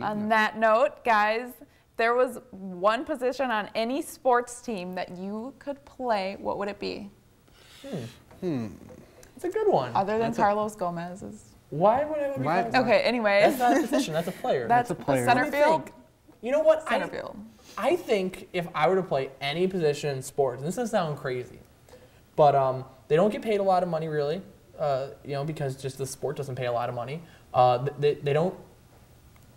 On that note, guys, there was one position on any sports team that you could play, what would it be? It's a good one. Other than Carlos Gomez's. Why would I be Carlos? Okay, anyway. That's not a position. That's a player. That's a player. Center field? You know what? Center field. I think if I were to play any position in sports, and this doesn't sound crazy, but they don't get paid a lot of money really, because just the sport doesn't pay a lot of money. They don't.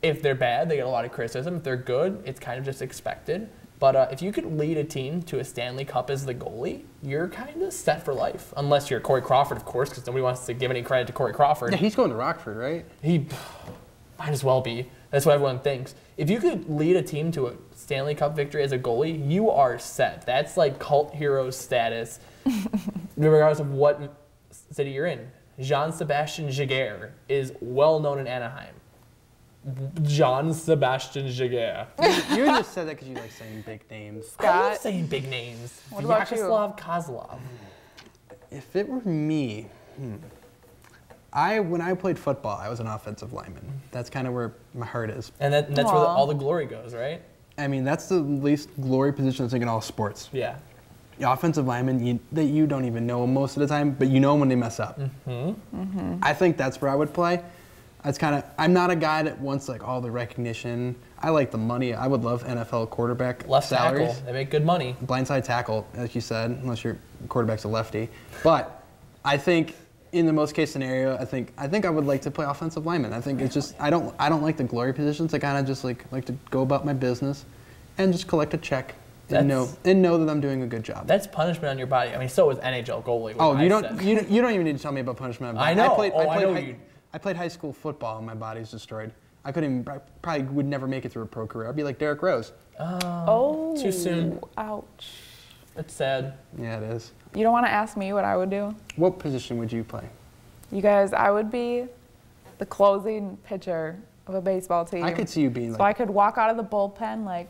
If they're bad, they get a lot of criticism. If they're good, it's kind of just expected. But if you could lead a team to a Stanley Cup as the goalie, you're kind of set for life. Unless you're Corey Crawford, of course, because nobody wants to give any credit to Corey Crawford. Yeah, he's going to Rockford, right? He might as well be. That's what everyone thinks. If you could lead a team to a Stanley Cup victory as a goalie, you are set. That's like cult hero status, regardless of what city you're in. Jean-Sebastien Giguère is well known in Anaheim. Jean-Sebastien Giguère. You just said that because you like saying big names. Scott? I love saying big names. What about you? Vyacheslav Kozlov. If it were me, when I played football, I was an offensive lineman. That's kind of where my heart is. And that's where all the glory goes, right? I mean, that's the least glory position I think in all sports. Yeah. The offensive linemen that you don't even know most of the time, but you know when they mess up. I think that's where I would play. That's I'm not a guy that wants like all the recognition. I like the money. I would love NFL quarterback Left salaries. tackle. They make good money. Blindside tackle, like you said, unless your quarterback's a lefty. But I think in the most case scenario, I think I would like to play offensive lineman. I think it's just I don't like the glory positions. I kind of just like to go about my business and just collect a check and know that I'm doing a good job. That's punishment on your body. I mean, so is NHL goalie. Oh, you don't even need to tell me about punishment. I know. I played high school football and my body's destroyed. I probably would never make it through a pro career. I'd be like Derrick Rose. Oh. Too soon. Ouch. It's sad. Yeah, it is. You don't want to ask me what I would do? What position would you play? You guys, I would be the closing pitcher of a baseball team. I could see you being so I could walk out of the bullpen like,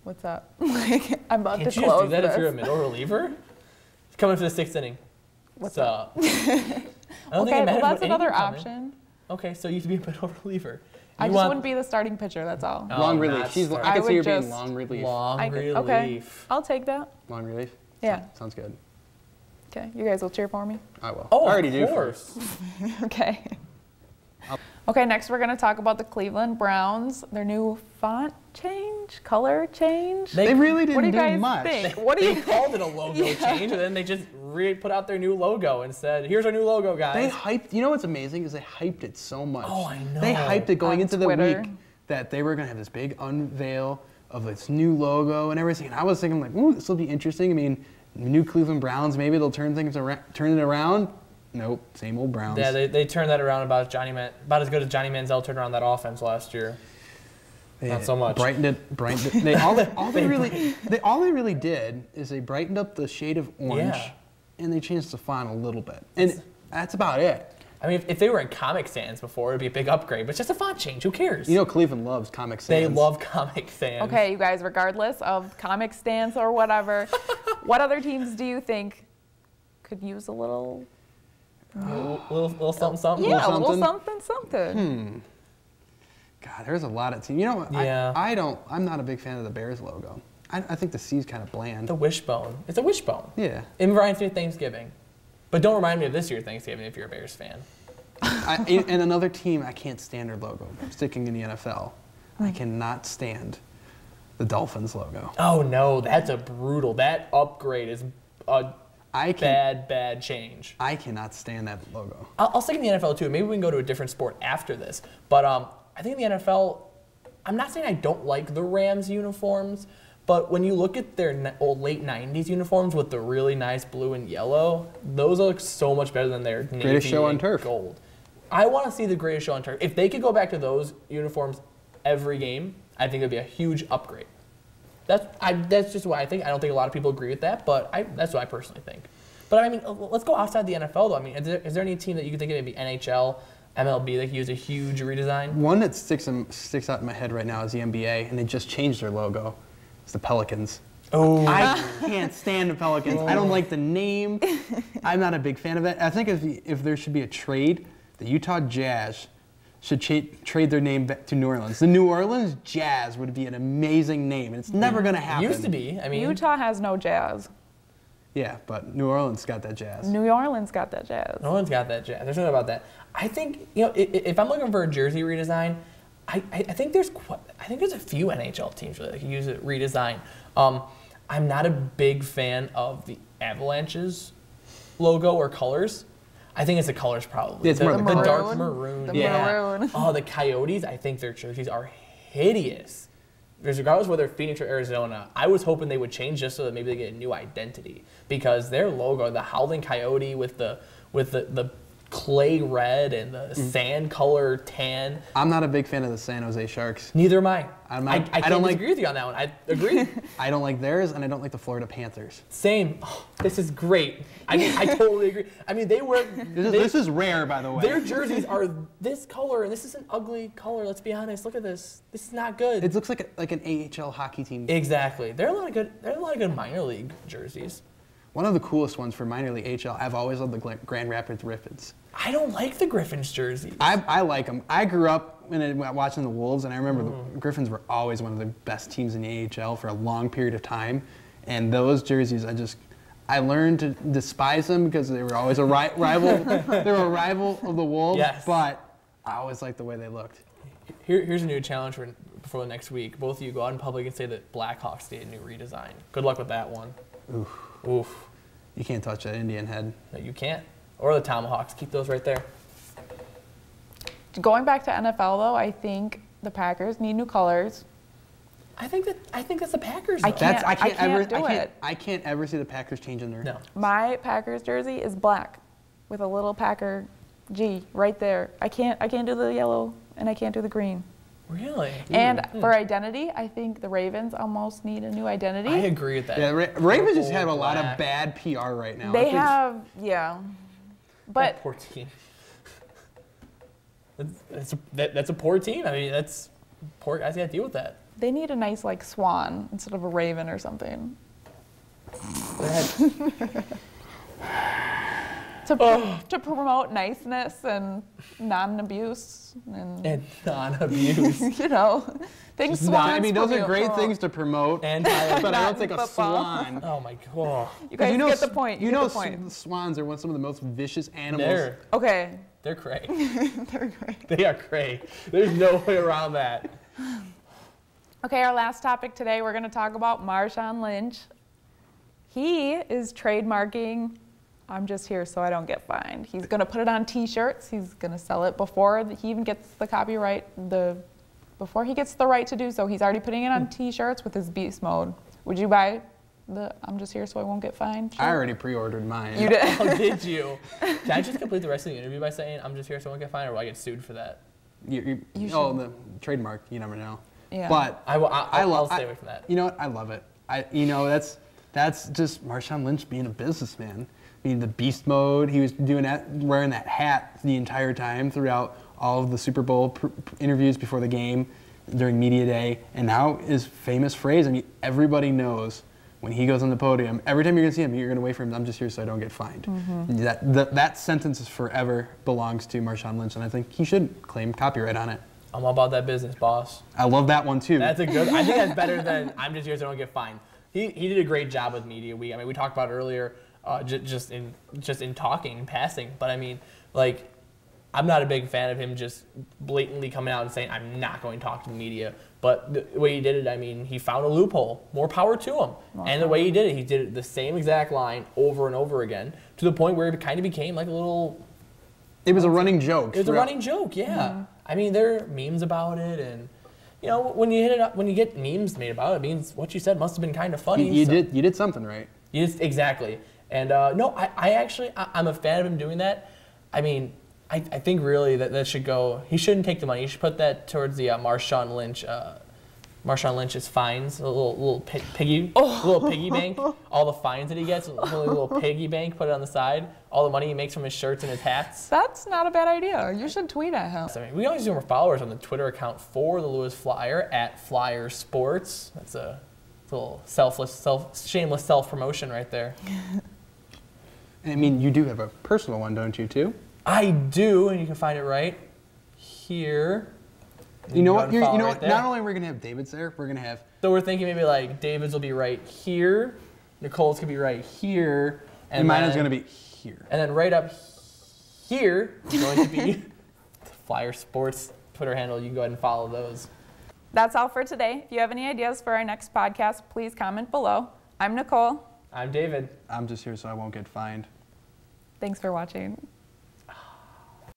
what's up? Like, I'm about to close Can't you just do that this. if you're a middle reliever? Coming for the sixth inning. What's up? I don't think it matters that's what another inning you come in. option. Okay, so you used to be a middle reliever. I just wouldn't be the starting pitcher, that's all. Long relief. I could see you being long relief. Okay, I'll take that. Long relief? Yeah. Sounds good. Okay, you guys will cheer for me? I will. Oh, I already of do. Course. Okay. Okay, next we're going to talk about the Cleveland Browns, their new font change, color change. They really didn't what do you guys much. think? They called it a logo change, and then they just put out their new logo and said, here's our new logo, guys. They hyped, you know what's amazing is they hyped it so much. Oh, I know. They hyped it going into Twitter. the week that they were going to have this big unveil of its new logo and everything. And I was thinking like, ooh, this will be interesting. I mean, the new Cleveland Browns, maybe they'll turn it around. Nope, same old Browns. Yeah, they turned that around about as good as Johnny Manziel turned around that offense last year. Not so much. Brightened it. All they really did is they brightened up the shade of orange, and they changed the font a little bit, and that's about it. I mean, if they were in Comic Sans before, it'd be a big upgrade. But it's just a font change. Who cares? You know, Cleveland loves Comic Sans. They love Comic Sans. Okay, you guys, regardless of Comic Sans or whatever, what other teams do you think could use a little? Little something, something. Yeah, a little something. God, there's a lot of teams. You know, yeah. I'm not a big fan of the Bears logo. I think the C's kind of bland. The wishbone. It's a wishbone. Yeah. It reminds me of Thanksgiving. But don't remind me of this year's Thanksgiving if you're a Bears fan. And another team, I can't stand their logo. Sticking in the NFL, I cannot stand the Dolphins logo. Oh, no, that's a brutal. That upgrade is a bad change. I cannot stand that logo. I'll stick in the NFL too. Maybe we can go to a different sport after this. But I think in the NFL, I'm not saying I don't like the Rams uniforms, but when you look at their old late 90s uniforms with the really nice blue and yellow, those look so much better than their navy greatest show on and turf. Gold. I want to see the greatest show on turf. If they could go back to those uniforms every game, I think it would be a huge upgrade. That's just what I think. I don't think a lot of people agree with that, but that's what I personally think. But I mean, let's go outside the NFL though. I mean, is there any team that you can think of, maybe NHL, MLB, that could use a huge redesign? One that sticks out in my head right now is the NBA, and they just changed their logo. It's the Pelicans. Oh, I can't stand the Pelicans. I don't like the name. I'm not a big fan of it. I think if there should be a trade, the Utah Jazz should trade their name back to New Orleans. The New Orleans Jazz would be an amazing name, and it's never going to happen. It used to be. I mean, Utah has no Jazz. Yeah, but New Orleans got that Jazz. New Orleans got that Jazz. No one's got that Jazz. There's no doubt about that. I think, you know, if I'm looking for a jersey redesign, I think there's a few NHL teams really that can use a redesign. I'm not a big fan of the Avalanche's logo or colors. I think it's the colors probably. It's the more the dark maroon. The yeah. maroon. Oh, the Coyotes, I think their jerseys are hideous. Because regardless of whether Phoenix or Arizona, I was hoping they would change just so that maybe they get a new identity. Because their logo, the Howling Coyote with the clay red and the sand color tan. I'm not a big fan of the San Jose Sharks. Neither am I. I can't disagree with you on that one. I agree. I don't like theirs, and I don't like the Florida Panthers. Same. Oh, this is great. I mean, I totally agree. I mean, This is rare, by the way. Their jerseys are this color, and this is an ugly color. Let's be honest. Look at this. This is not good. It looks like an AHL hockey team. Exactly. There are a lot of good minor league jerseys. One of the coolest ones for minor league AHL, I've always loved the Grand Rapids Griffins. I don't like the Griffins jerseys. I like them. I grew up watching the Wolves, and I remember the Griffins were always one of the best teams in the AHL for a long period of time. And those jerseys, I learned to despise them because they were always a rival. They were a rival of the Wolves, yes. But I always liked the way they looked. Here's a new challenge for the next week. Both of you go out in public and say that Blackhawks need a new redesign. Good luck with that one. Oof. You can't touch that Indian head. No, you can't. Or the Tomahawks. Keep those right there. Going back to NFL though, I think the Packers need new colors. I think that's the Packers. I Though. can't I can't ever see the Packers changing their. No. My Packers jersey is black with a little Packer G right there. I can't do the yellow and I can't do the green. Really? And for identity, I think the Ravens almost need a new identity. I agree with that. Yeah, Ravens just have a lot of bad PR right now. They have, yeah. But that poor team. That's a poor team. I mean, that's poor guys got to deal with that. they need a nice like swan instead of a raven or something. To promote niceness and non-abuse and non-abuse. You know, things. I mean, those are great things to promote, but I don't think a swan. Oh my god! You guys get the point. You know, swans are some of the most vicious animals. They're cray. They're great. They are cray. There's no way around that. Okay, our last topic today, we're going to talk about Marshawn Lynch. He is trademarking "I'm just here so I don't get fined." He's going to put it on T-shirts. He's going to sell it before he even gets the copyright, before he gets the right to do so. He's already putting it on T-shirts with his beast mode. Would you buy the "I'm just here so I won't get fined" shirt? I already pre-ordered mine. You did? Oh, did you? Can I just complete the rest of the interview by saying "I'm just here so I won't get fined," or will I get sued for that? You the trademark. You never know. Yeah. But I'll stay away from that. You know what? I love it. That's just Marshawn Lynch being a businessman. I mean, the beast mode. He was doing that, wearing that hat the entire time throughout all of the Super Bowl interviews before the game, during media day, and now his famous phrase. I mean, everybody knows when he goes on the podium. Every time you're gonna see him, you're gonna wait for him. "I'm just here so I don't get fined." Mm-hmm. That sentence is forever belongs to Marshawn Lynch, and I think he should claim copyright on it. I'm all about that business, boss. I love that one too. That's a good. I think that's better than "I'm just here so I don't get fined." He did a great job with Media Week. I mean, we talked about it earlier, just in talking and passing. But I mean, like, I'm not a big fan of him just blatantly coming out and saying "I'm not going to talk to the media." But the way he did it, I mean, he found a loophole. More power to him. And the way he did it the same exact line over and over again, to the point where it kind of became like a little. It was a running joke. It was a running joke, yeah. Mm-hmm. I mean, there are memes about it, and you know, when you hit it up, when you get memes made about it, it means what you said must have been kind of funny. You did something right. Exactly. And no, I'm a fan of him doing that. I mean, I think really that should go. He shouldn't take the money. He should put that towards the Marshawn Lynch's fines, a little piggy bank. All the fines that he gets, a little piggy bank. Put it on the side. All the money he makes from his shirts and his hats. That's not a bad idea. You should tweet at him. I mean, we always do more followers on the Twitter account for the Lewis Flyer @Flyer Sports. That's a little shameless self-promotion right there. I mean, you do have a personal one, don't you, too? I do, and you can find it right here. You know what? You You know right what? there. Not only are we gonna have David's there, we're gonna have. So we're thinking maybe like David's will be right here, Nicole's gonna be right here, And mine is gonna be here. And then right up here is going to be the Flyer Sports Twitter handle. You can go ahead and follow those. That's all for today. If you have any ideas for our next podcast, please comment below. I'm Nicole. I'm David. I'm just here so I won't get fined. Thanks for watching.